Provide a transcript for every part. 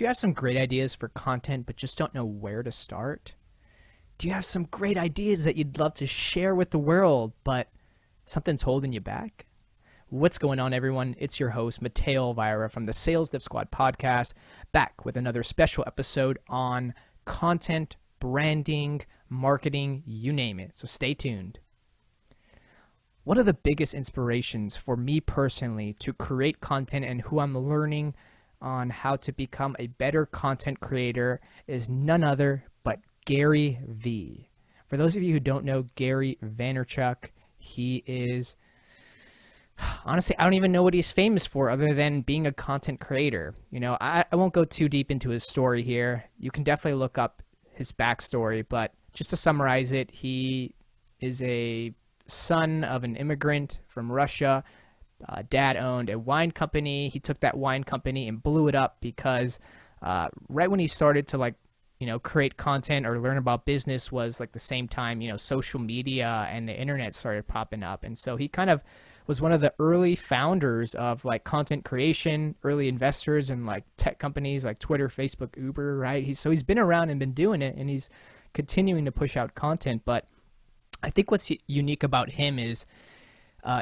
Do you have some great ideas for content but just don't know where to start? Do you have some great ideas that you'd love to share with the world but something's holding you back? What's going on, everyone? It's your host, Mateo Elvira from the Sales Div Squad podcast, back with another special episode on content, branding, marketing, you name it. So stay tuned. One of the biggest inspirations for me personally to create content and who I'm learning on how to become a better content creator is none other but Gary V. For those of you who don't know Gary Vaynerchuck, he is, honestly, I don't even know what he's famous for other than being a content creator. You know, I won't go too deep into his story here. You can definitely look up his backstory, but just to summarize it, he is a son of an immigrant from Russia. Dad owned a wine company. He took that wine company and blew it up because right when he started to create content or learn about business was like the same time, social media and the internet started popping up. And so he kind of was one of the early founders of like content creation, early investors in like tech companies like Twitter, Facebook, Uber, right? He's been around and been doing it, and he's continuing to push out content. But I think what's unique about him is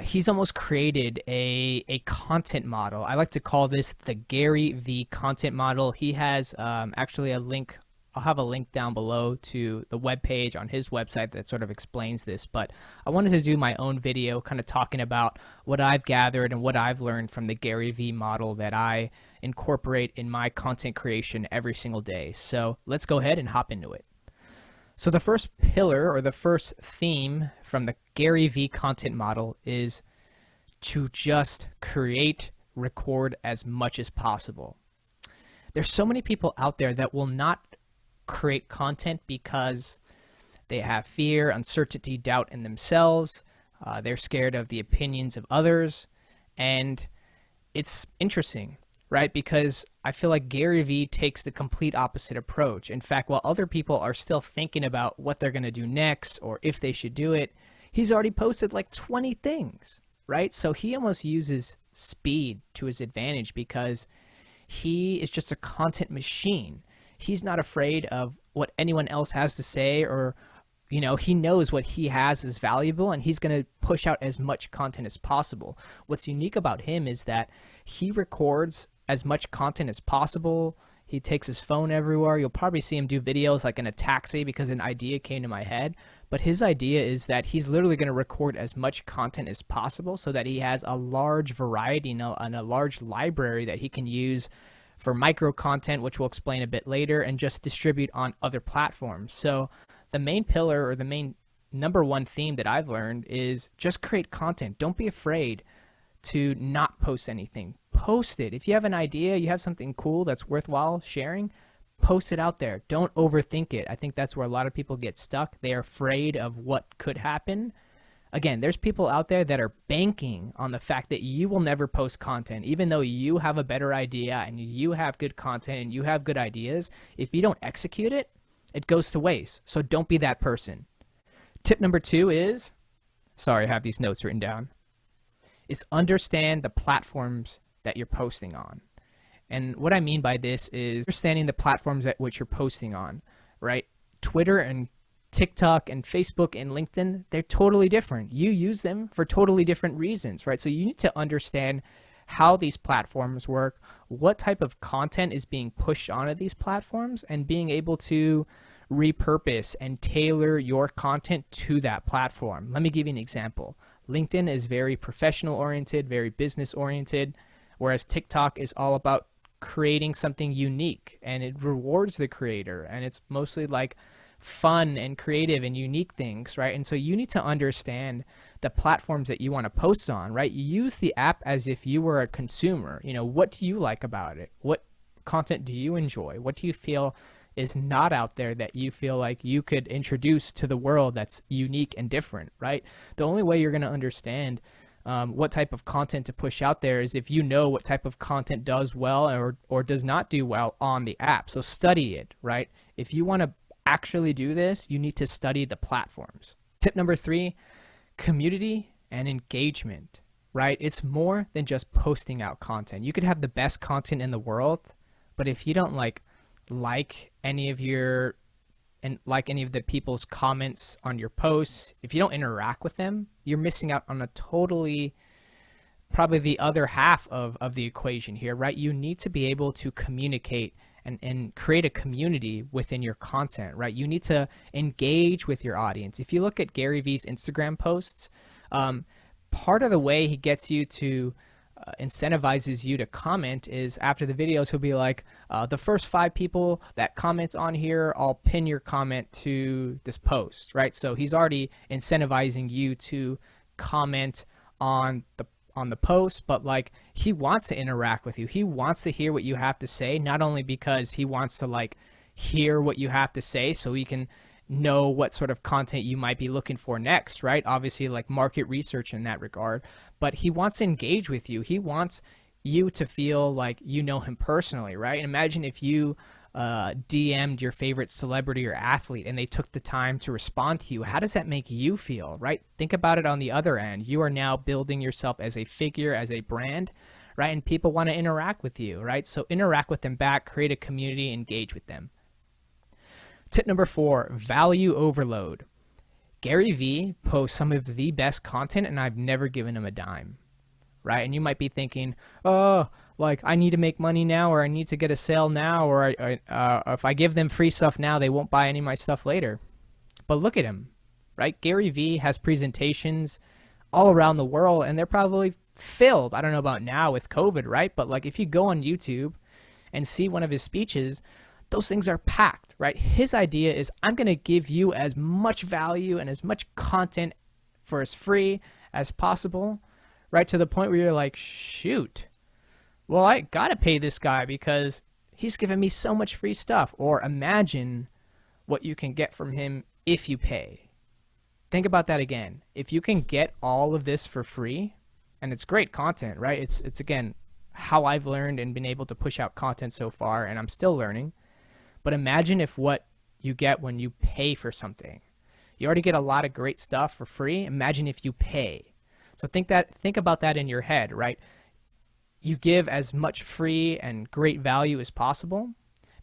he's almost created a content model. I like to call this the Gary V content model. He has actually a link. I'll have a link down below to the webpage on his website that sort of explains this. But I wanted to do my own video kind of talking about what I've gathered and what I've learned from the Gary V model that I incorporate in my content creation every single day. So let's go ahead and hop into it. So the first pillar or the first theme from the Gary V content model is to just create, record as much as possible. There's so many people out there that will not create content because they have fear, uncertainty, doubt in themselves. They're scared of the opinions of others. And it's interesting, right? Because I feel like Gary V takes the complete opposite approach. In fact, while other people are still thinking about what they're going to do next or if they should do it, he's already posted like 20 things, right? So he almost uses speed to his advantage because he is just a content machine. He's not afraid of what anyone else has to say, or, he knows what he has is valuable and he's going to push out as much content as possible. What's unique about him is that he records as much content as possible. He takes his phone everywhere. You'll probably see him do videos like in a taxi because an idea came to my head. But his idea is that he's literally going to record as much content as possible so that he has a large variety and a large library that he can use for micro content, which we'll explain a bit later, and just distribute on other platforms. So the main pillar, or the main number one theme that I've learned, is just create content. Don't be afraid to not post anything. Post it. If you have an idea, you have something cool that's worthwhile sharing, post it out there. Don't overthink it. I think that's where a lot of people get stuck. They're afraid of what could happen. Again, there's people out there that are banking on the fact that you will never post content, even though you have a better idea and you have good content and you have good ideas. If you don't execute it, it goes to waste. So don't be that person. Tip number 2 is, sorry, I have these notes written down, is understand the platforms that you're posting on. And what I mean by this is understanding the platforms at which you're posting on, right? Twitter and TikTok and Facebook and LinkedIn, they're totally different. You use them for totally different reasons, right? So you need to understand how these platforms work, what type of content is being pushed onto these platforms, and being able to repurpose and tailor your content to that platform. Let me give you an example. LinkedIn is very professional oriented, very business oriented, whereas TikTok is all about creating something unique, and it rewards the creator, and it's mostly like fun and creative and unique things, right? And so you need to understand the platforms that you want to post on, right? You use the app as if you were a consumer. What do you like about it? What content do you enjoy? What do you feel is not out there that you feel like you could introduce to the world that's unique and different, right? The only way you're going to understand what type of content to push out there is if you know what type of content does well or does not do well on the app. So study it, right? If you want to actually do this, you need to study the platforms. Tip number 3, community and engagement, right? It's more than just posting out content. You could have the best content in the world, But if you don't like any of your and like any of the people's comments on your posts, if you don't interact with them, you're missing out on a totally probably the other half of the equation here, right? You need to be able to communicate and create a community within your content, right? You need to engage with your audience. If you look at Gary Vee's Instagram posts, part of the way he gets you to incentivizes you to comment is after the videos, he'll be like, the first 5 people that comment on here, I'll pin your comment to this post, right? So he's already incentivizing you to comment on the post, but like he wants to interact with you. He wants to hear what you have to say, not only because he wants to like hear what you have to say so he can know what sort of content you might be looking for next, right? Obviously like market research in that regard, but he wants to engage with you. He wants you to feel like you know him personally, right? And imagine if you DM'd your favorite celebrity or athlete and they took the time to respond to you. How does that make you feel, right? Think about it on the other end. You are now building yourself as a figure, as a brand, right? And people want to interact with you, right? So interact with them back, create a community, engage with them. Tip number 4, value overload. Gary Vee posts some of the best content and I've never given him a dime, right? And you might be thinking, oh, like I need to make money now, or I need to get a sale now, or if I give them free stuff now, they won't buy any of my stuff later. But look at him, right? Gary Vee has presentations all around the world and they're probably filled. I don't know about now with COVID, right? But like if you go on YouTube and see one of his speeches, those things are packed, right? His idea is I'm going to give you as much value and as much content for as free as possible, right? To the point where you're like, shoot, well, I got to pay this guy because he's giving me so much free stuff. Or imagine what you can get from him if you pay. Think about that again. If you can get all of this for free, and it's great content, right? It's again, how I've learned and been able to push out content so far, and I'm still learning. But imagine if what you get when you pay for something. You already get a lot of great stuff for free. Imagine if you pay. So think about that in your head, right? You give as much free and great value as possible.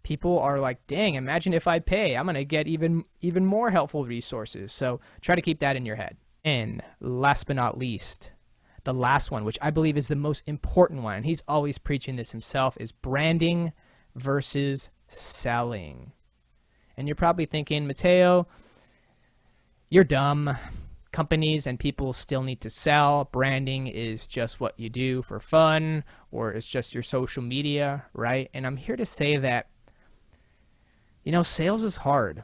People are like, dang, imagine if I pay. I'm going to get even more helpful resources. So try to keep that in your head. And last but not least, the last one, which I believe is the most important one, and he's always preaching this himself, is branding versus selling. And you're probably thinking, Mateo, you're dumb. Companies and people still need to sell. Branding is just what you do for fun, or it's just your social media, right? And I'm here to say that, sales is hard.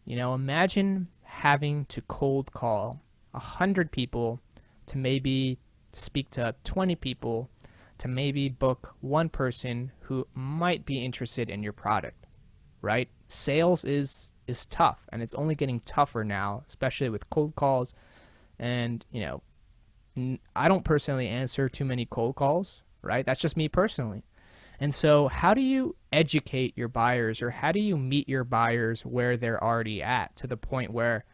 Imagine having to cold call 100 people to maybe speak to 20 people to maybe book one person who might be interested in your product, right? Sales is tough, and it's only getting tougher now, especially with cold calls. And, I don't personally answer too many cold calls, right? That's just me personally. And so how do you educate your buyers, or how do you meet your buyers where they're already at, to the point where,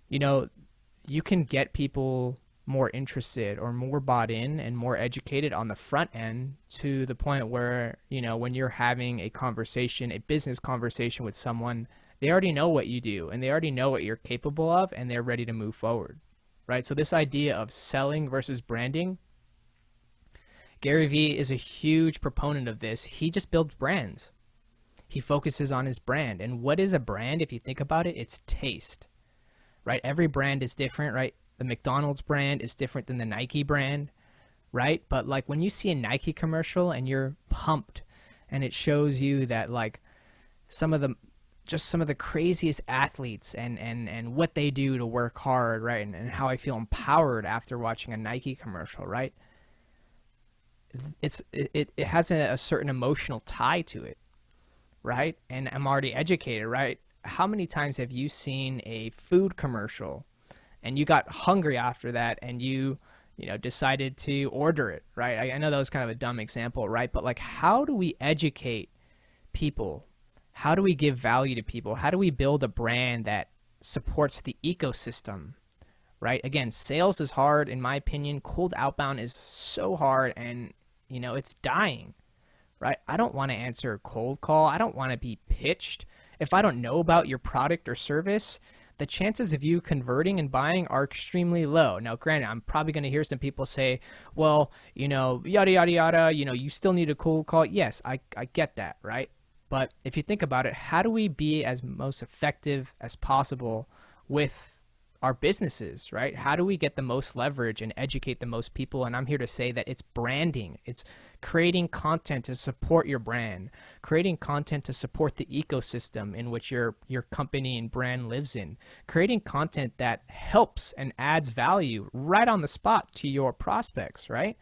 you can get people more interested or more bought in and more educated on the front end, to the point where, when you're having a conversation, a business conversation with someone, they already know what you do and they already know what you're capable of, and they're ready to move forward, right? So this idea of selling versus branding, Gary Vee is a huge proponent of this. He just builds brands. He focuses on his brand. And what is a brand? If you think about it, it's taste, right? Every brand is different, right? The McDonald's brand is different than the Nike brand, right? But like when you see a Nike commercial and you're pumped, and it shows you that like some of the craziest athletes and what they do to work hard, right? And how I feel empowered after watching a Nike commercial, right? It has a certain emotional tie to it, right? And I'm already educated, right? How many times have you seen a food commercial and you got hungry after that and you decided to order it, right? I know that was kind of a dumb example, right? But like, how do we educate people? How do we give value to people? How do we build a brand that supports the ecosystem, right? Again, sales is hard, in my opinion. Cold outbound is so hard, and it's dying, right? I don't want to answer a cold call. I don't want to be pitched. If I don't know about your product or service, the chances of you converting and buying are extremely low. Now, granted, I'm probably going to hear some people say, well, yada, yada, yada, you still need a cold call. Yes, I get that, right? But if you think about it, how do we be as most effective as possible with our businesses, right? How do we get the most leverage and educate the most people? And I'm here to say that it's branding. It's creating content to support your brand, creating content to support the ecosystem in which your company and brand lives in, creating content that helps and adds value right on the spot to your prospects, right?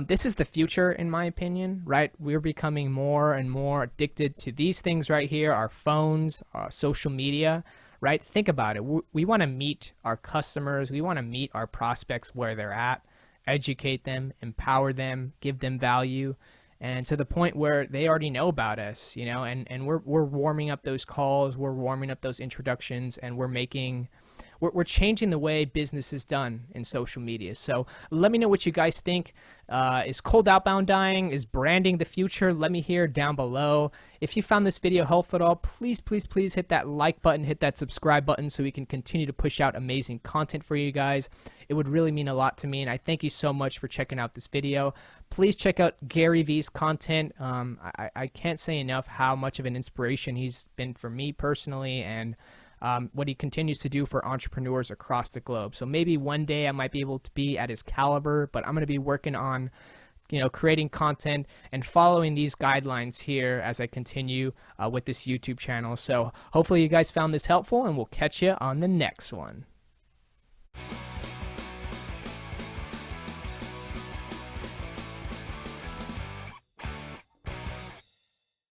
This is the future, in my opinion, right? We're becoming more and more addicted to these things right here, our phones, our social media, right? Think about it. We want to meet our customers. We want to meet our prospects where they're at, educate them, empower them, give them value, and to the point where they already know about us, and we're warming up those calls, we're warming up those introductions, and we're changing the way business is done in social media. So let me know what you guys think. Is cold outbound dying? Is branding the future? Let me hear down below. If you found this video helpful at all, please, please, please hit that like button, hit that subscribe button so we can continue to push out amazing content for you guys. It would really mean a lot to me, and I thank you so much for checking out this video. Please check out Gary V's content. I can't say enough how much of an inspiration he's been for me personally, and what he continues to do for entrepreneurs across the globe. So maybe one day I might be able to be at his caliber, but I'm going to be working on, creating content and following these guidelines here as I continue with this YouTube channel. So hopefully you guys found this helpful, and we'll catch you on the next one.